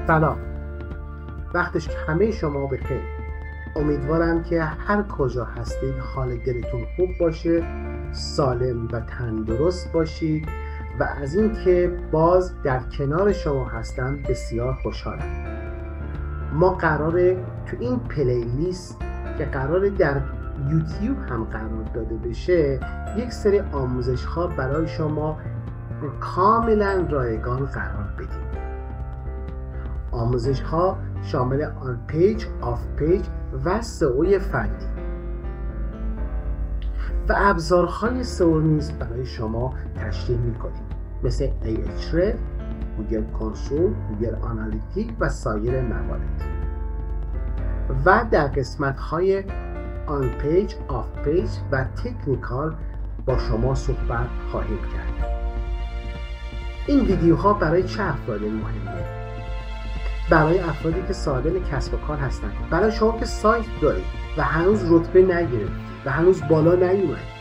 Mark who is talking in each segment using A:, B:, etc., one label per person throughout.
A: سلام، وقتش همه شما بخیر. امیدوارم که هر کجا هستید حال دلتون خوب باشه، سالم و تندرست باشید و از اینکه باز در کنار شما هستم بسیار خوشحالم. ما قراره تو این پلیلیست که قراره در یوتیوب هم قرار داده بشه یک سری آموزش ها برای شما کاملا رایگان قرار بدیم. آموزش ها شامل آن پیج، آف پیج و سئو فردی و ابزارهای سئو نیز برای شما تشریح میکنیم، مثل Ahrefs، گوگل کنسول، گوگل آنالیتیک و سایر موارد. و در قسمت های آن پیج، آف پیج و تکنیکال با شما صحبت خواهیم کرد. این ویدیوها برای چه افرادی مهمه؟ برای افرادی که صاحب کسب و کار هستند، برای شما که سایت دارید و هنوز رتبه نگرفتید و هنوز بالا نیومدید.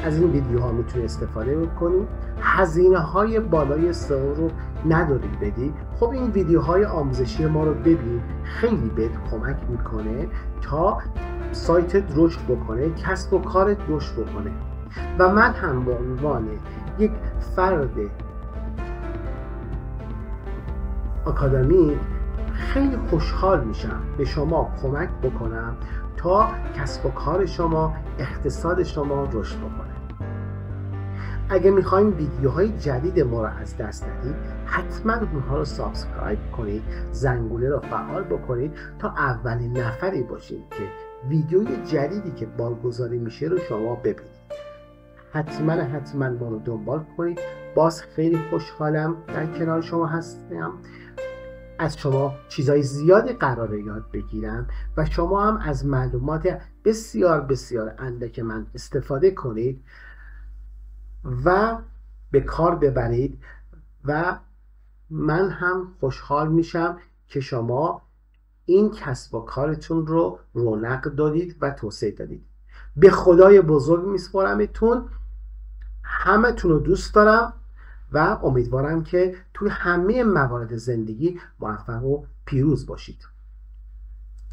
A: از این ویدیوها میتونید استفاده بکنید. هزینه های بالای سئو رو ندارید بدید. خب این ویدیوهای آموزشی ما رو ببین، خیلی بهت کمک میکنه تا سایتت رشد بکنه، کسب و کارت رشد بکنه. و من هم به عنوان یک فرد آکادمی خیلی خوشحال میشم به شما کمک بکنم تا کسب و کار شما، اقتصاد شما رشد بکنه. اگه میخواین ویدیوهای جدید ما رو از دست ندید، حتما اونها رو سابسکرایب کنید، زنگوله رو فعال بکنید تا اولین نفری باشید که ویدیوی جدیدی که بارگذاری میشه رو شما ببینید. حتما ما رو دنبال کنید. باز خیلی خوشحالم در کنار شما هستم. از شما چیزای زیادی قراره یاد بگیرم و شما هم از معلومات بسیار اندک من استفاده کنید و به کار ببرید و من هم خوشحال میشم که شما این کسب و کارتون رو رونق دادید و توسعه دادید. به خدای بزرگ میسپارمتون. همه تون رو دوست دارم و امیدوارم که توی همه موارد زندگی موفق و پیروز باشید.